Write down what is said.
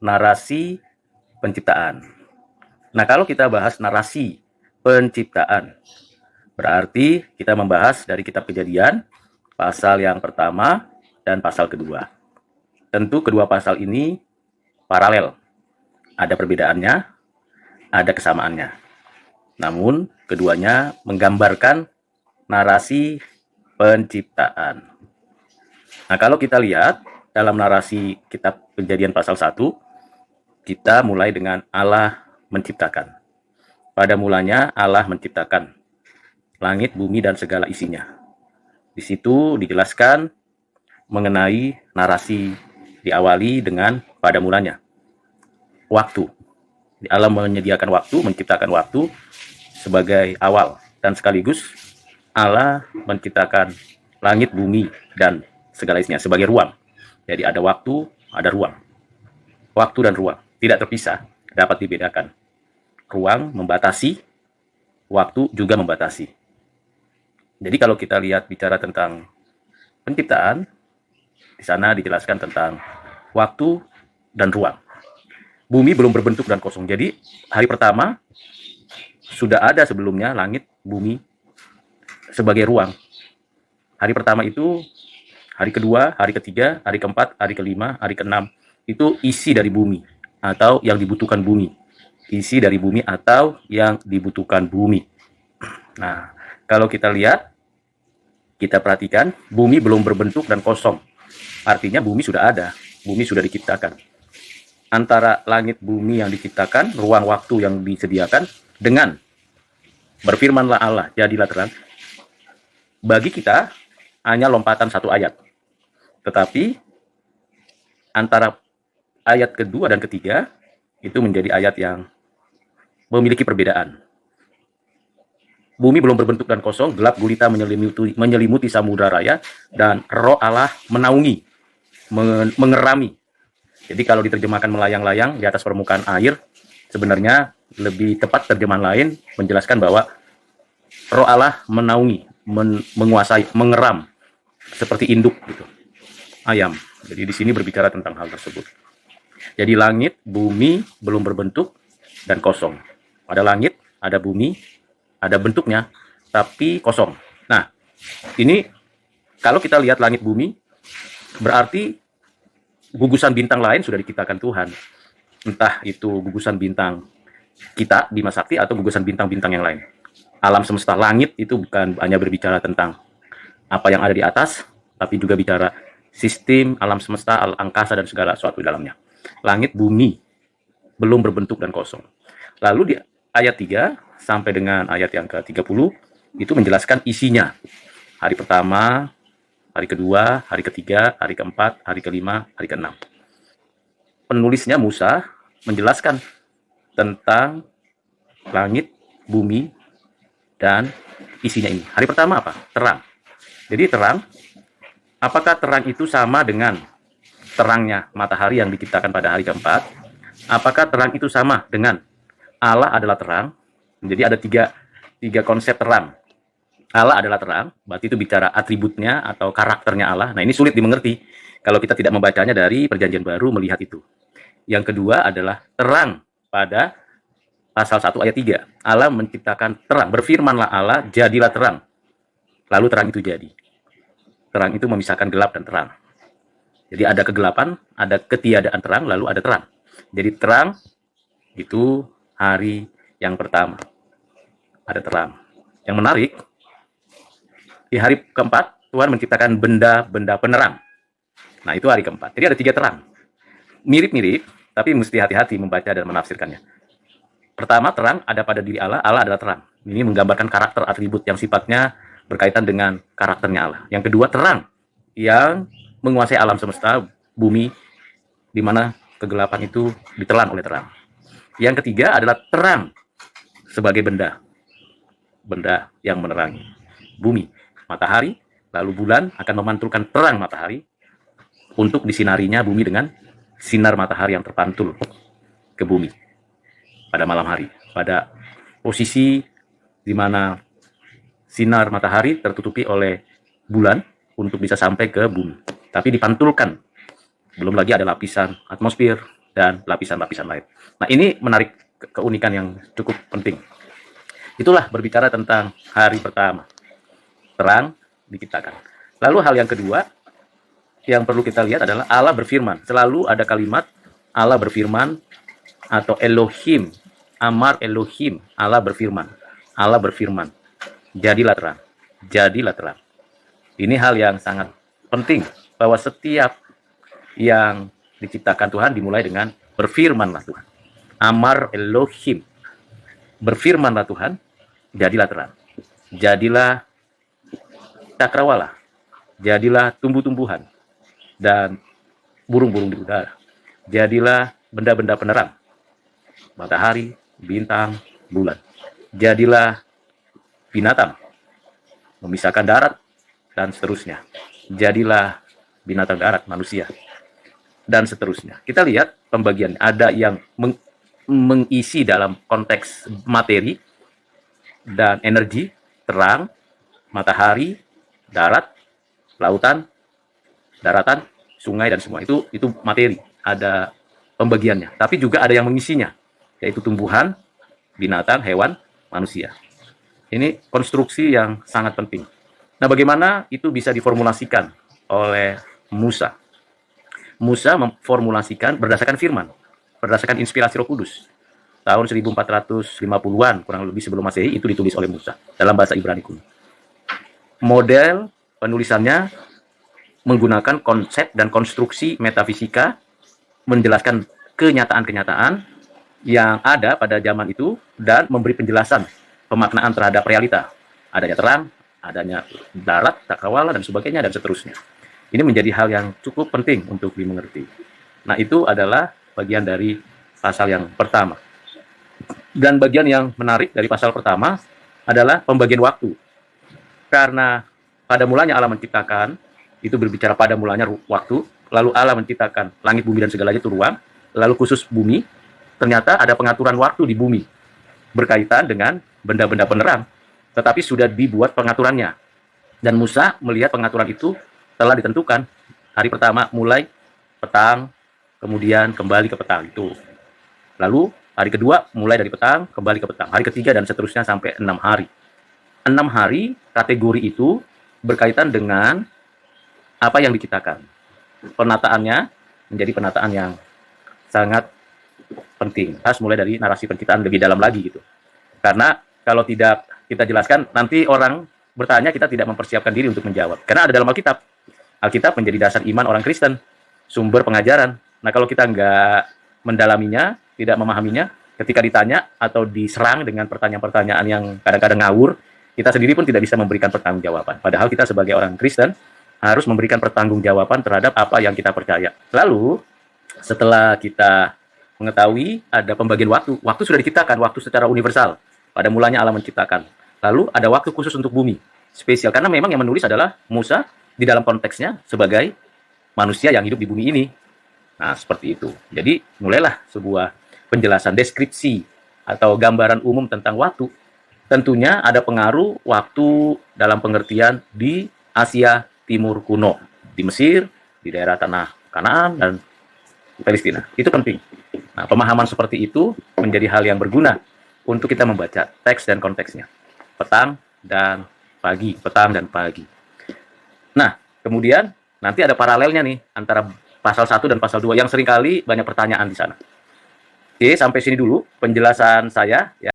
narasi penciptaan. Nah, kalau kita bahas narasi penciptaan, berarti kita membahas dari kitab Kejadian, pasal yang pertama dan pasal kedua. Tentu kedua pasal ini paralel. Ada perbedaannya, ada kesamaannya. Namun, keduanya menggambarkan narasi penciptaan. Nah, kalau kita lihat dalam narasi kitab Kejadian pasal 1, kita mulai dengan Allah menciptakan. Pada mulanya Allah menciptakan langit, bumi, dan segala isinya. Di situ dijelaskan mengenai narasi diawali dengan pada mulanya. Waktu. Allah menyediakan waktu, menciptakan waktu sebagai awal. Dan sekaligus Allah menciptakan langit, bumi, dan segala isinya sebagai ruang. Jadi ada waktu, ada ruang. Waktu dan ruang tidak terpisah, dapat dibedakan. Ruang membatasi, waktu juga membatasi. Jadi kalau kita lihat bicara tentang penciptaan, di sana dijelaskan tentang waktu dan ruang. Bumi belum berbentuk dan kosong. Jadi hari pertama sudah ada sebelumnya langit, bumi sebagai ruang. Hari pertama itu, hari kedua, hari ketiga, hari keempat, hari kelima, hari keenam, itu isi dari bumi atau yang dibutuhkan bumi. Isi dari bumi atau yang dibutuhkan bumi. Nah, kalau kita lihat, kita perhatikan, bumi belum berbentuk dan kosong. Artinya bumi sudah ada, bumi sudah diciptakan. Antara langit bumi yang diciptakan, ruang waktu yang disediakan, dengan berfirmanlah Allah, jadilah terang. Bagi kita, hanya lompatan satu ayat. Tetapi, antara ayat kedua dan ketiga, itu menjadi ayat yang memiliki perbedaan. Bumi belum berbentuk dan kosong, gelap gulita menyelimuti samudra raya, dan roh Allah menaungi, mengerami. Jadi kalau diterjemahkan melayang-layang di atas permukaan air, sebenarnya lebih tepat terjemahan lain menjelaskan bahwa roh Allah menaungi, menguasai, mengeram, seperti induk gitu, ayam. Jadi di sini berbicara tentang hal tersebut. Jadi langit, bumi belum berbentuk dan kosong. Ada langit, ada bumi, ada bentuknya, tapi kosong. Nah, ini kalau kita lihat langit bumi, berarti gugusan bintang lain sudah diciptakan Tuhan. Entah itu gugusan bintang kita, Bima Sakti, atau gugusan bintang-bintang yang lain. Alam semesta langit itu bukan hanya berbicara tentang apa yang ada di atas, tapi juga bicara sistem alam semesta, angkasa, dan segala sesuatu di dalamnya. Langit, bumi belum berbentuk dan kosong. Lalu di ayat 3 sampai dengan ayat yang ke-30 itu menjelaskan isinya. Hari pertama, hari kedua, hari ketiga, hari keempat, hari kelima, hari keenam. Penulisnya Musa menjelaskan tentang langit, bumi, dan isinya ini. Hari pertama apa? Terang. Jadi terang, apakah terang itu sama dengan terangnya matahari yang diciptakan pada hari keempat? Apakah terang itu sama dengan Allah adalah terang? Jadi ada tiga konsep terang. Allah adalah terang, berarti itu bicara atributnya atau karakternya Allah. Nah, ini sulit dimengerti kalau kita tidak membacanya dari Perjanjian Baru melihat itu. Yang kedua adalah terang pada pasal 1 ayat 3. Allah menciptakan terang, berfirmanlah Allah, jadilah terang. Lalu terang itu jadi. Terang itu memisahkan gelap dan terang. Jadi ada kegelapan, ada ketiadaan terang, lalu ada terang. Jadi terang itu hari yang pertama. Ada terang. Yang menarik, di hari keempat, Tuhan menciptakan benda-benda penerang. Nah, itu hari keempat. Jadi ada 3 terang. Mirip-mirip, tapi mesti hati-hati membaca dan menafsirkannya. Pertama, terang ada pada diri Allah. Allah adalah terang. Ini menggambarkan karakter atribut yang sifatnya berkaitan dengan karakternya Allah. Yang kedua, terang yang menguasai alam semesta, bumi, di mana kegelapan itu ditelan oleh terang. Yang ketiga adalah terang sebagai benda. Benda yang menerangi. Bumi, matahari, lalu bulan akan memantulkan terang matahari untuk disinarinya bumi dengan sinar matahari yang terpantul ke bumi pada malam hari, pada posisi di mana sinar matahari tertutupi oleh bulan untuk bisa sampai ke bumi, tapi dipantulkan. Belum lagi ada lapisan atmosfer, dan lapisan-lapisan lain. Nah, ini menarik keunikan yang cukup penting. Itulah berbicara tentang hari pertama, terang diciptakan. Lalu hal yang kedua yang perlu kita lihat adalah Allah berfirman. Selalu ada kalimat Allah berfirman atau Elohim, Amar Elohim, Allah berfirman. Allah berfirman, jadilah terang, jadilah terang. Ini hal yang sangat penting, bahwa setiap yang diciptakan Tuhan dimulai dengan berfirmanlah Tuhan. Amar Elohim, berfirmanlah Tuhan, jadilah terang. Jadilah cakrawala, jadilah tumbuh-tumbuhan, dan burung-burung di udara. Jadilah benda-benda penerang, matahari, bintang, bulan. Jadilah binatang, memisahkan darat, dan seterusnya. Jadilah binatang darat, manusia, dan seterusnya. Kita lihat pembagian. Ada yang mengisi dalam konteks materi dan energi, terang, matahari, darat, lautan, daratan, sungai, dan semua. Itu materi. Ada pembagiannya. Tapi juga ada yang mengisinya, yaitu tumbuhan, binatang, hewan, manusia. Ini konstruksi yang sangat penting. Nah, bagaimana itu bisa diformulasikan oleh Musa? Musa memformulasikan berdasarkan firman, berdasarkan inspirasi Roh Kudus. Tahun 1450-an, kurang lebih sebelum Masehi, itu ditulis oleh Musa dalam bahasa Ibrani kuno. Model penulisannya menggunakan konsep dan konstruksi metafisika, menjelaskan kenyataan-kenyataan yang ada pada zaman itu dan memberi penjelasan pemaknaan terhadap realita. Adanya terang, adanya darat, cakrawala, dan sebagainya, dan seterusnya. Ini menjadi hal yang cukup penting untuk dimengerti. Nah, itu adalah bagian dari pasal yang pertama. Dan bagian yang menarik dari pasal pertama adalah pembagian waktu. Karena pada mulanya Allah menciptakan, itu berbicara pada mulanya waktu, lalu Allah menciptakan langit, bumi, dan segalanya itu ruang, lalu khusus bumi, ternyata ada pengaturan waktu di bumi, berkaitan dengan benda-benda penerang, tetapi sudah dibuat pengaturannya. Dan Musa melihat pengaturan itu telah ditentukan. Hari pertama mulai petang, kemudian kembali ke petang itu. Lalu hari kedua mulai dari petang, kembali ke petang. Hari ketiga dan seterusnya sampai 6 hari. 6 hari kategori itu berkaitan dengan apa yang diciptakan. Penataannya menjadi penataan yang sangat penting. Harus mulai dari narasi penciptaan lebih dalam lagi gitu. Karena kalau tidak kita jelaskan, nanti orang bertanya, kita tidak mempersiapkan diri untuk menjawab. Karena ada dalam Alkitab. Alkitab menjadi dasar iman orang Kristen, sumber pengajaran. Nah, kalau kita nggak mendalaminya, tidak memahaminya, ketika ditanya atau diserang dengan pertanyaan-pertanyaan yang kadang-kadang ngawur, kita sendiri pun tidak bisa memberikan pertanggungjawaban. Padahal kita sebagai orang Kristen harus memberikan pertanggungjawaban terhadap apa yang kita percaya. Lalu, setelah kita mengetahui ada pembagian waktu, waktu sudah diciptakan, waktu secara universal. Pada mulanya Allah menciptakan. Lalu ada waktu khusus untuk bumi, spesial. Karena memang yang menulis adalah Musa di dalam konteksnya sebagai manusia yang hidup di bumi ini. Nah, seperti itu. Jadi, mulailah sebuah penjelasan, deskripsi, atau gambaran umum tentang waktu. Tentunya ada pengaruh waktu dalam pengertian di Asia Timur kuno, di Mesir, di daerah tanah Kanaan, dan Palestina. Itu penting. Nah, pemahaman seperti itu menjadi hal yang berguna untuk kita membaca teks dan konteksnya. Petang dan pagi, petang dan pagi. Nah, kemudian nanti ada paralelnya nih antara pasal 1 dan pasal 2 yang seringkali banyak pertanyaan di sana. Oke, sampai sini dulu penjelasan saya ya.